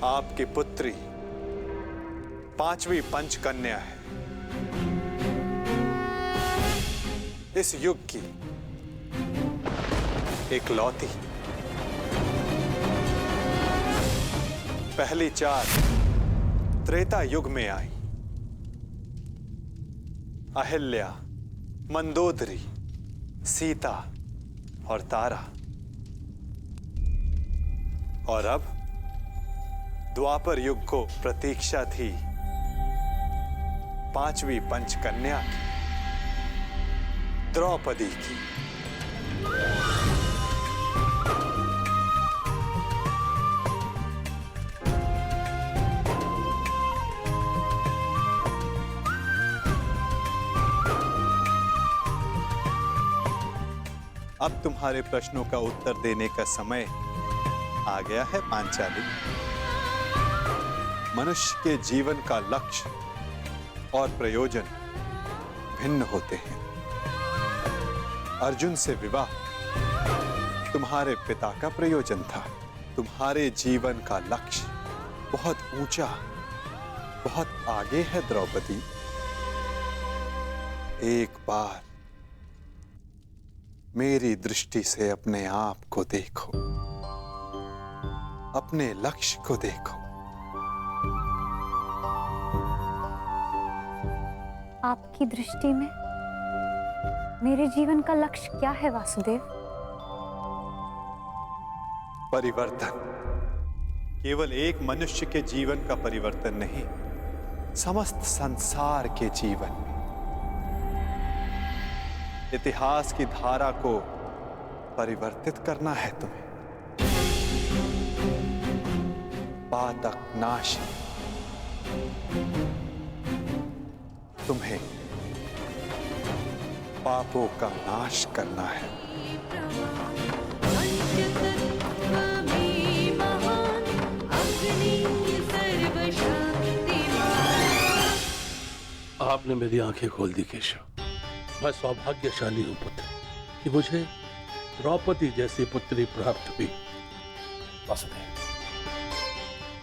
आपकी पुत्री पांचवी पंचकन्या है, इस युग की इकलौती। पहली चार त्रेता युग में आई। अहिल्या, मंदोदरी, सीता और तारा। और अब द्वापर युग को प्रतीक्षा थी पांचवी पंचकन्या की, द्रौपदी की। अब तुम्हारे प्रश्नों का उत्तर देने का समय आ गया है पांचाली। मनुष्य के जीवन का लक्ष्य और प्रयोजन भिन्न होते हैं। अर्जुन से विवाह तुम्हारे पिता का प्रयोजन था। तुम्हारे जीवन का लक्ष्य बहुत ऊंचा, बहुत आगे है द्रौपदी। एक बार मेरी दृष्टि से अपने आप को देखो, अपने लक्ष्य को देखो। आपकी दृष्टि में मेरे जीवन का लक्ष्य क्या है वासुदेव? परिवर्तन। केवल एक मनुष्य के जीवन का परिवर्तन नहीं, समस्त संसार के जीवन में। इतिहास की धारा को परिवर्तित करना है तुम्हें। पातक नाश, तुम्हें पापों का नाश करना है। आपने मेरी आंखें खोल दी केशव। मैं सौभाग्यशाली हूं पुत्र कि मुझे द्रौपदी जैसी पुत्री प्राप्त हुई। वासुदेव,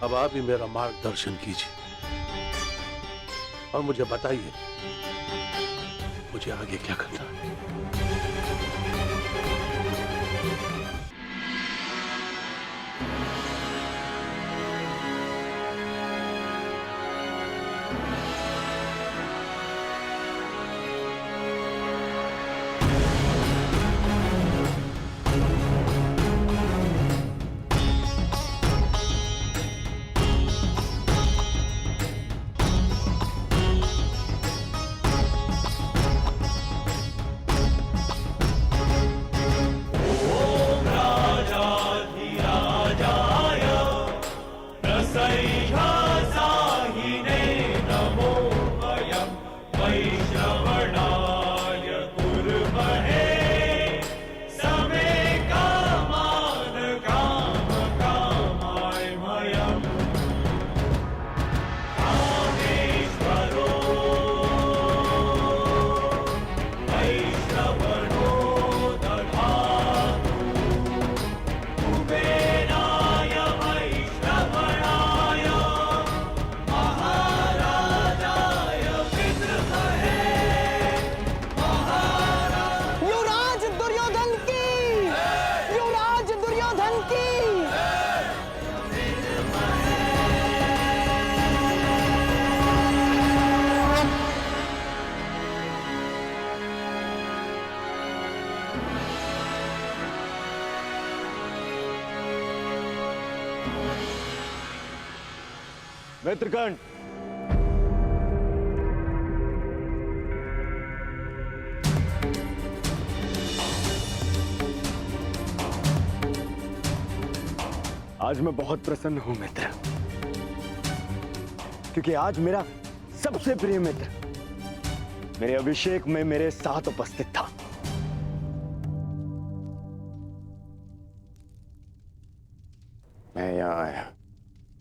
अब आप ही मेरा मार्गदर्शन कीजिए और मुझे बताइए मुझे आगे क्या करना है। मित्रगण, आज मैं बहुत प्रसन्न हूं मित्र, क्योंकि आज मेरा सबसे प्रिय मित्र मेरे अभिषेक में मेरे साथ उपस्थित था। मैं यहां आया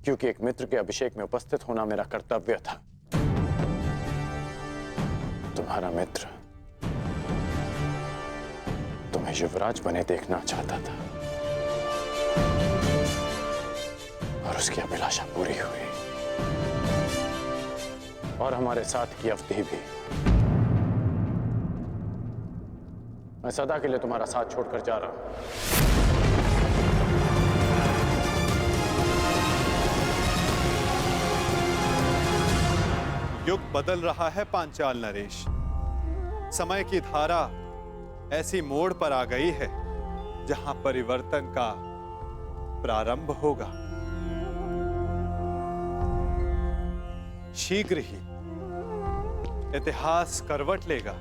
क्योंकि एक मित्र के अभिषेक में उपस्थित होना मेरा कर्तव्य था। तुम्हारा मित्र तुम्हें युवराज बने देखना चाहता था और उसकी अभिलाषा पूरी हुई और हमारे साथ की अवधि भी। मैं सदा के लिए तुम्हारा साथ छोड़कर जा रहा हूं। युग बदल रहा है पांचाल नरेश। समय की धारा ऐसी मोड़ पर आ गई है जहां परिवर्तन का प्रारंभ होगा। शीघ्र ही इतिहास करवट लेगा।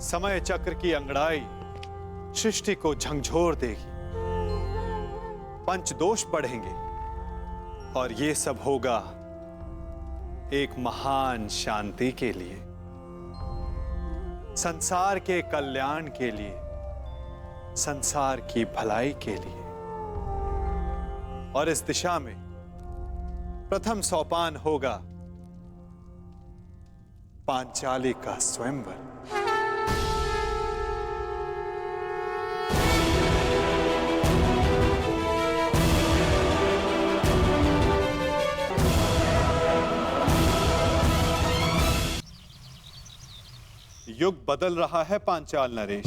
समय चक्र की अंगड़ाई सृष्टि को झंझोर देगी। पंचदोष बढ़ेंगे और ये सब होगा एक महान शांति के लिए, संसार के कल्याण के लिए, संसार की भलाई के लिए। और इस दिशा में प्रथम सोपान होगा पांचाली का स्वयंवर। युग बदल रहा है पांचाल नरेश।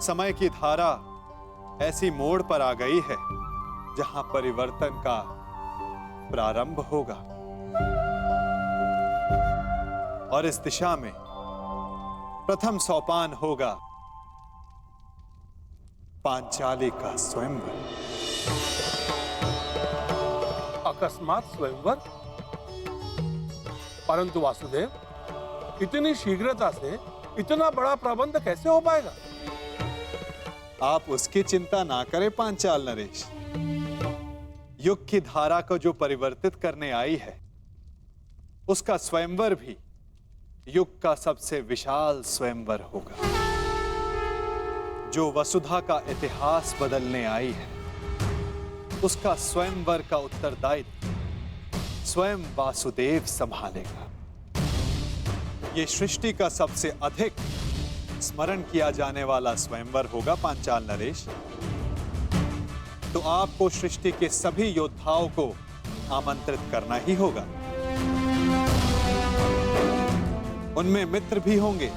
समय की धारा ऐसी मोड़ पर आ गई है जहां परिवर्तन का प्रारंभ होगा। और इस दिशा में प्रथम सोपान होगा पांचाली का स्वयंवर। अकस्मात स्वयंवर? परंतु वासुदेव, इतनी शीघ्रता से इतना बड़ा प्रबंध कैसे हो पाएगा? आप उसकी चिंता ना करें पांचाल नरेश। युग की धारा को जो परिवर्तित करने आई है, उसका स्वयंवर भी युग का सबसे विशाल स्वयंवर होगा। जो वसुधा का इतिहास बदलने आई है, उसका स्वयंवर का उत्तरदायित्व स्वयं वासुदेव संभालेगा। ये सृष्टि का सबसे अधिक स्मरण किया जाने वाला स्वयंवर होगा पांचाल नरेश। तो आपको सृष्टि के सभी योद्धाओं को आमंत्रित करना ही होगा। उनमें मित्र भी होंगे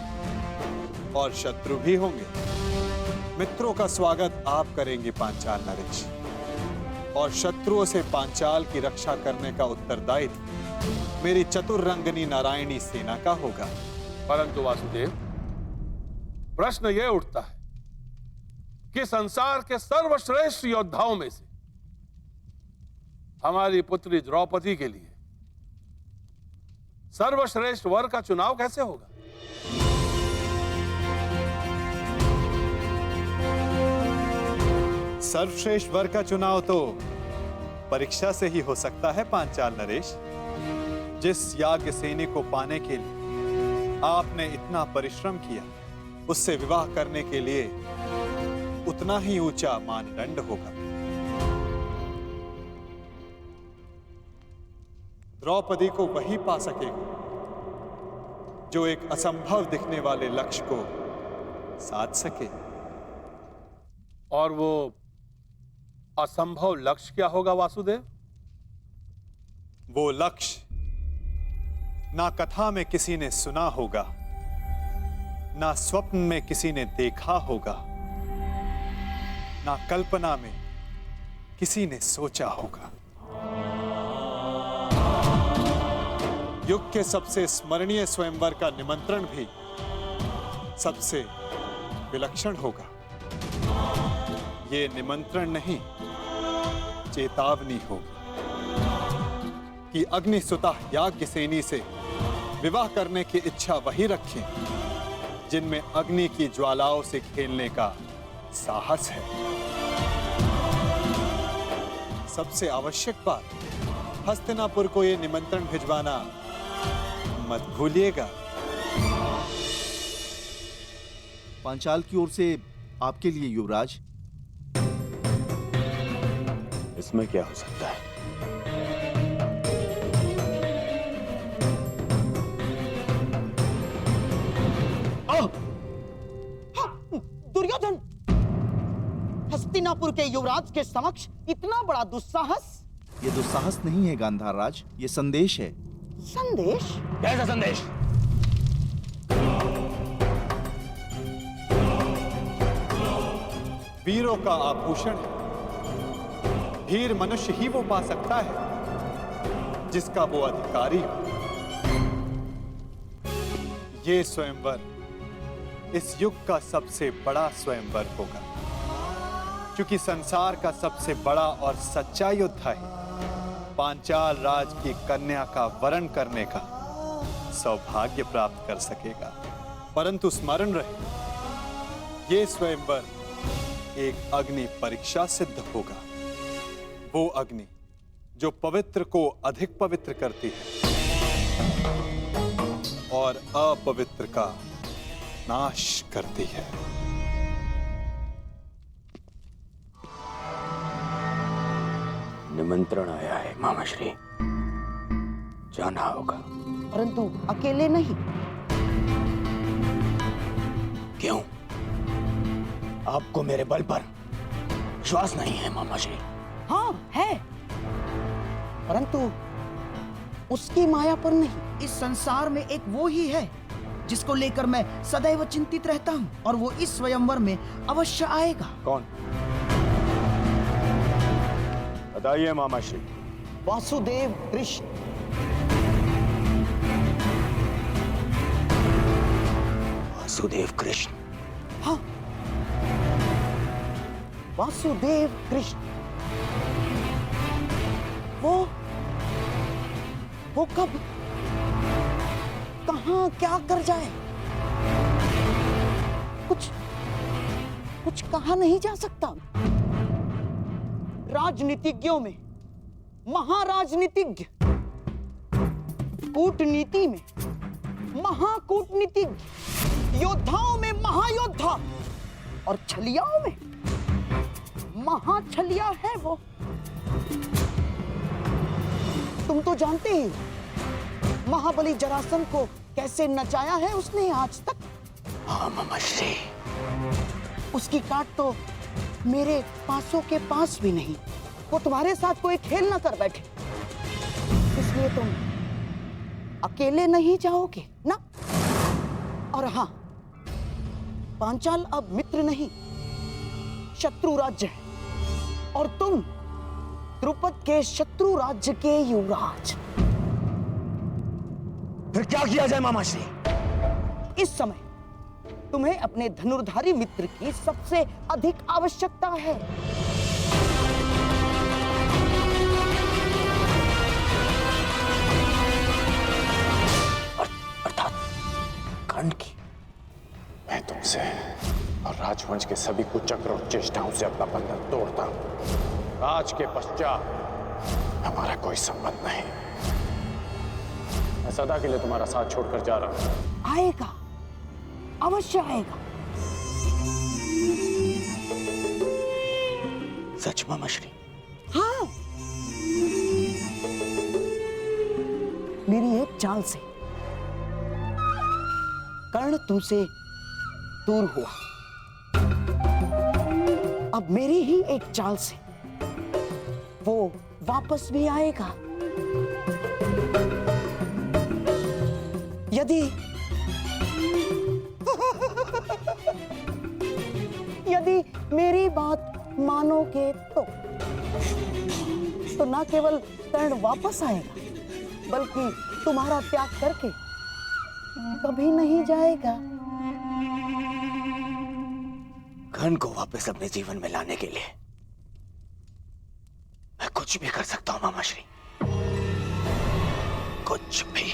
और शत्रु भी होंगे। मित्रों का स्वागत आप करेंगे पांचाल नरेश, और शत्रुओं से पांचाल की रक्षा करने का उत्तरदायित्व मेरी चतुर्रंगनी नारायणी सेना का होगा। परंतु वासुदेव, प्रश्न यह उठता है कि संसार के सर्वश्रेष्ठ योद्धाओं में से हमारी पुत्री द्रौपदी के लिए सर्वश्रेष्ठ वर का चुनाव कैसे होगा? सर्वश्रेष्ठ वर का चुनाव तो परीक्षा से ही हो सकता है पांचाल नरेश। जिस याज्ञ सेनी को पाने के लिए आपने इतना परिश्रम किया, उससे विवाह करने के लिए उतना ही ऊंचा मानदंड होगा। द्रौपदी को वही पा सकेगा जो एक असंभव दिखने वाले लक्ष्य को साध सके। और वो असंभव लक्ष्य क्या होगा वासुदेव? वो लक्ष्य ना कथा में किसी ने सुना होगा, ना स्वप्न में किसी ने देखा होगा, ना कल्पना में किसी ने सोचा होगा। युग के सबसे स्मरणीय स्वयंवर का निमंत्रण भी सबसे विलक्षण होगा। ये निमंत्रण नहीं, चेतावनी होगी कि अग्निसुता याज्ञसेनी से विवाह करने की इच्छा वही रखें जिनमें अग्नि की ज्वालाओं से खेलने का साहस है। सबसे आवश्यक बात, हस्तिनापुर को यह निमंत्रण भिजवाना मत भूलिएगा। पांचाल की ओर से आपके लिए युवराज। इसमें क्या हो सकता है? दुर्योधन, हस्तिनापुर के युवराज के समक्ष इतना बड़ा दुस्साहस? ये दुस्साहस नहीं है गांधार राज, ये संदेश है। संदेश? कैसा संदेश? वीरों का आभूषण है। वीर मनुष्य ही वो पा सकता है जिसका वो अधिकारी हो। ये स्वयंवर इस युग का सबसे बड़ा स्वयंवर होगा, क्योंकि संसार का सबसे बड़ा और सच्चा योद्धा ही पांचाल राज की कन्या का वरण करने का सौभाग्य प्राप्त कर सकेगा। परंतु स्मरण रहे, ये स्वयंवर एक अग्नि परीक्षा सिद्ध होगा। वो अग्नि जो पवित्र को अधिक पवित्र करती है और अपवित्र का नाश करती है। निमंत्रण आया है मामाश्री, जाना होगा। परंतु अकेले नहीं। क्यों? आपको मेरे बल पर विश्वास नहीं है मामाश्री? हाँ है, परंतु उसकी माया पर नहीं। इस संसार में एक वो ही है जिसको लेकर मैं सदैव चिंतित रहता हूँ, और वो इस स्वयंवर में अवश्य आएगा। कौन? बताइए मामाश्री। वासुदेव कृष्ण। वासुदेव कृष्ण? हाँ, वासुदेव कृष्ण। वो कब, कहां, क्या कर जाए, कुछ कहा नहीं जा सकता। राजनीतिज्ञों में महाराजनीतिज्ञ, कूटनीति में महाकूटनीतिज्ञ, योद्धाओं में महायोद्धा और छलियाओं में महाछलिया है वो। तुम तो जानते ही महाबली जरासंध को कैसे नचाया है उसने आज तक। हाँ मामाश्री। उसकी काट तो मेरे पासों के पास भी नहीं। वो तुम्हारे साथ कोई खेल ना कर बैठे, इसलिए तुम अकेले नहीं जाओगे ना। और हाँ, पांचाल अब मित्र नहीं, शत्रु राज्य है, और तुम द्रुपद के शत्रु राज्य के युवराज। फिर क्या किया जाए मामाश्री? इस समय तुम्हें अपने धनुर्धारी मित्र की सबसे अधिक आवश्यकता है। अर्थात कर्ण की। मैं तुमसे और राजवंश के सभी कुचक्र और चेष्टाओं से अपना बंधन तोड़ता हूं। राज के पश्चात हमारा कोई संबंध नहीं। मैं सदा के लिए तुम्हारा साथ छोड़कर जा रहा हूं। आएगा, अवश्य आएगा। सच मामाश्री? हाँ, मेरी एक चाल से कर्ण तुमसे दूर हुआ, अब मेरी ही एक चाल से वो वापस भी आएगा। यदि यदि मेरी बात मानोगे तो न केवल कर्ण वापस आएगा, बल्कि तुम्हारा त्याग करके कभी नहीं जाएगा। कर्ण को वापस अपने जीवन में लाने के लिए मैं कुछ भी कर सकता हूं मामाश्री, कुछ भी।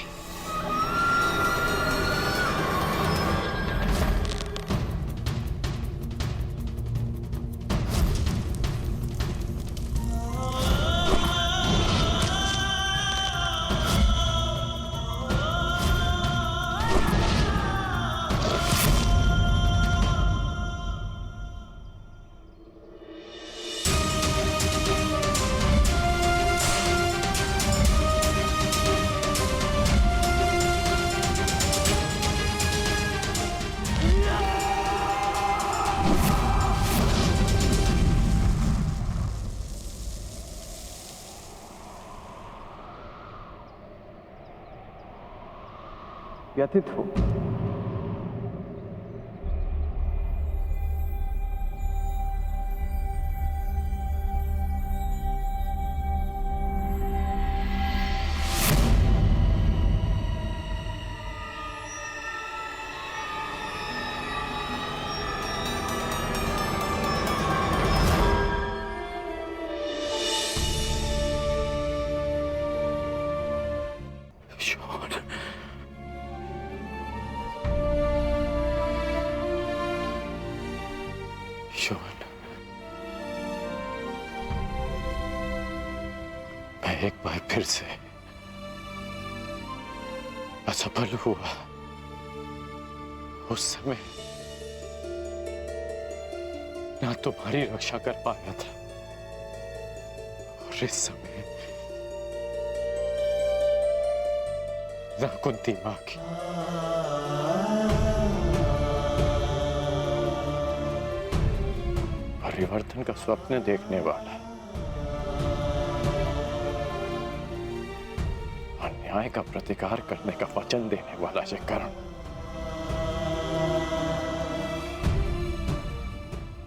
व्यथित हो। शोन, मैं एक बार फिर से असफल हुआ। उस समय ना तुम्हारी रक्षा कर पाया था और इस समय ना कुंती मां की। परिवर्तन का स्वप्न देखने वाला, अन्याय का प्रतिकार करने का वचन देने वाला ये कर्ण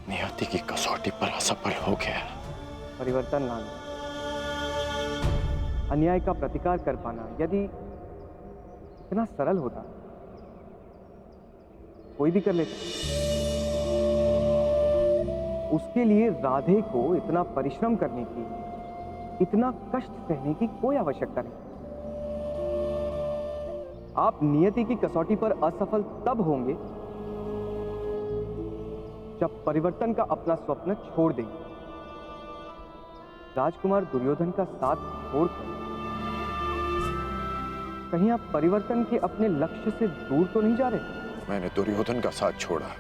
नियति की कसौटी पर असफल हो गया। परिवर्तन लाना, अन्याय का प्रतिकार कर पाना यदि इतना सरल होता कोई भी कर लेता। उसके लिए राधे को इतना परिश्रम करने की, इतना कष्ट सहने की कोई आवश्यकता नहीं। आप नियति की कसौटी पर असफल तब होंगे जब परिवर्तन का अपना स्वप्न छोड़ देंगे। राजकुमार दुर्योधन का साथ छोड़कर कहीं आप परिवर्तन के अपने लक्ष्य से दूर तो नहीं जा रहे? मैंने दुर्योधन का साथ छोड़ा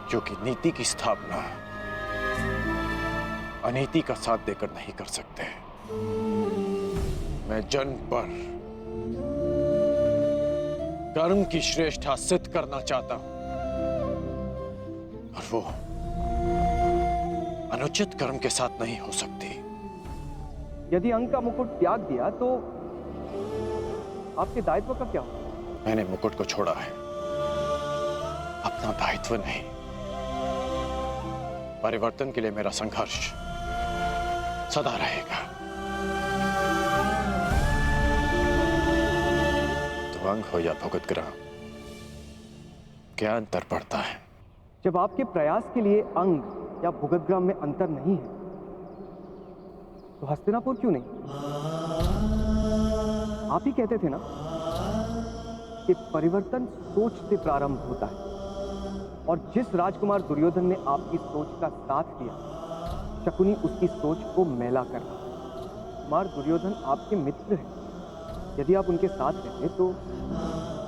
क्योंकि नीति की स्थापना अनीति का साथ देकर नहीं कर सकते। मैं जन्म पर कर्म की श्रेष्ठता सिद्ध करना चाहता हूं और वो अनुचित कर्म के साथ नहीं हो सकती। यदि अंक का मुकुट त्याग दिया तो आपके दायित्व का क्या होगा? मैंने मुकुट को छोड़ा है, अपना दायित्व नहीं। परिवर्तन के लिए मेरा संघर्ष सदा रहेगा। तो अंग हो या भुगतग्राम, क्या अंतर पड़ता है? जब आपके प्रयास के लिए अंग या भुगतग्राम में अंतर नहीं है तो हस्तिनापुर क्यों नहीं? आप ही कहते थे ना कि परिवर्तन सोच से प्रारंभ होता है, और जिस राजकुमार दुर्योधन ने आपकी सोच का साथ दिया, शकुनी उसकी सोच को मैला कर रहा है। कुमार दुर्योधन आपके मित्र हैं। यदि आप उनके साथ रहते तो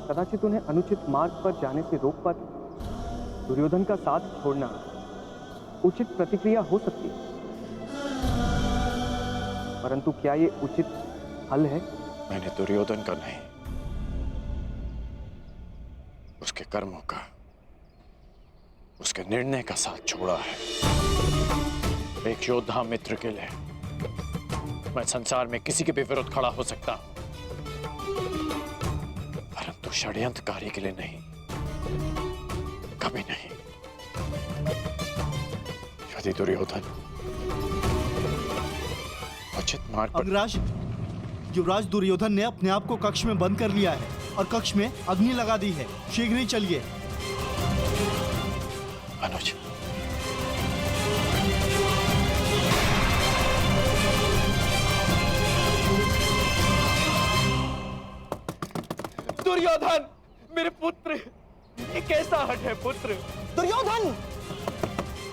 कदाचित उन्हें अनुचित मार्ग पर जाने से रोक पाते। दुर्योधन का साथ छोड़ना उचित प्रतिक्रिया हो सकती है, परंतु क्या ये उचित हल है? मैंने दुर्योधन का नहीं, उसके कर्मों का, उसके निर्णय का साथ छोड़ा है। एक योद्धा मित्र के लिए मैं संसार में किसी के भी विरुद्ध खड़ा हो सकता हूं, परंतु षड्यंत्रकारी के लिए नहीं, कभी नहीं। यदि दुर्योधन उचित मार्ग पर... अग्रराज, युवराज दुर्योधन ने अपने आप को कक्ष में बंद कर लिया है और कक्ष में अग्नि लगा दी है। शीघ्र ही चलिए। अनुज, दुर्योधन, मेरे पुत्र, ये कैसा हट है पुत्र? दुर्योधन,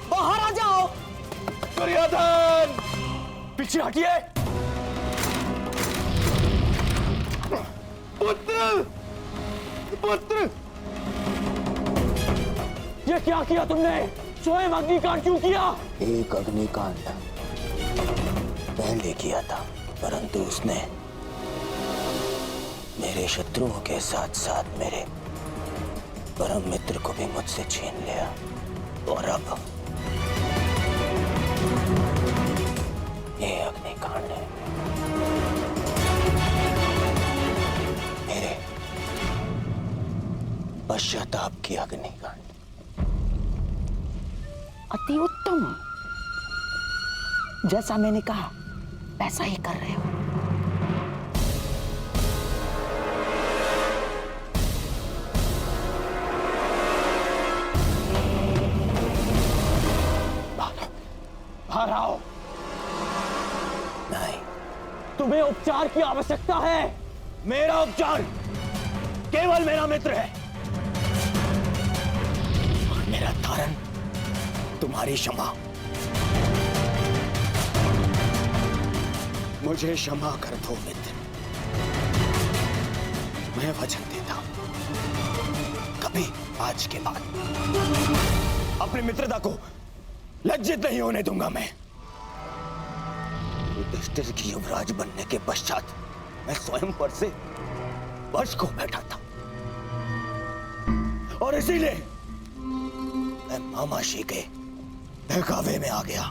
बाहर आ जाओ। दुर्योधन, पीछे हटिए। पुत्र, पुत्र, ये क्या किया तुमने? स्वयं अग्निकांड क्यों किया? एक अग्निकांड पहले किया था, परंतु उसने मेरे शत्रुओं के साथ साथ मेरे परम मित्र को भी मुझसे छीन लिया, और अब ये अग्निकांड है। मेरे पश्चाताप की अग्निकांड। अति उत्तम। जैसा मैंने कहा वैसा ही कर रहे हो। बाहर आओ। नहीं, तुम्हें उपचार की आवश्यकता है। मेरा उपचार केवल मेरा मित्र है और मेरा तारण तुम्हारी क्षमा। मुझे क्षमा कर दो मित्र। मैं वचन देता हूं, कभी आज के बाद अपनी मित्रता को लज्जित नहीं होने दूंगा। मैं युधिष्ठिर की युवराज बनने के पश्चात मैं स्वयं पर से वश को बैठा था और इसीलिए मैं मामाशी के बहकावे में आ गया।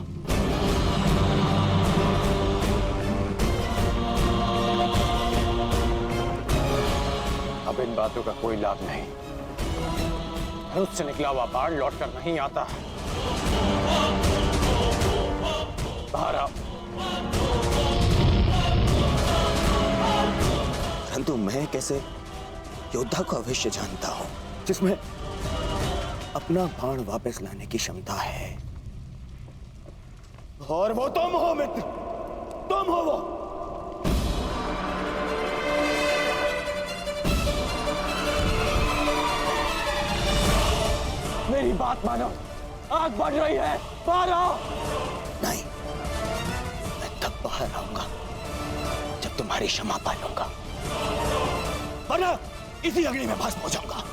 अब इन बातों का कोई लाभ नहीं। धनुष से निकला हुआ बाण लौटकर नहीं आता। बाहर आओ। परंतु मैं कैसे योद्धा को अवश्य जानता हूं जिसमें अपना बाण वापस लाने की क्षमता है, और वो तुम हो मित्र। तुम हो वो। मेरी बात मानो। आग बढ़ रही है। बाहर आओ। नहीं, मैं तब बाहर आऊंगा जब तुम्हारी क्षमा पालूंगा, वरना इसी अग्नि में भस्म हो जाऊंगा।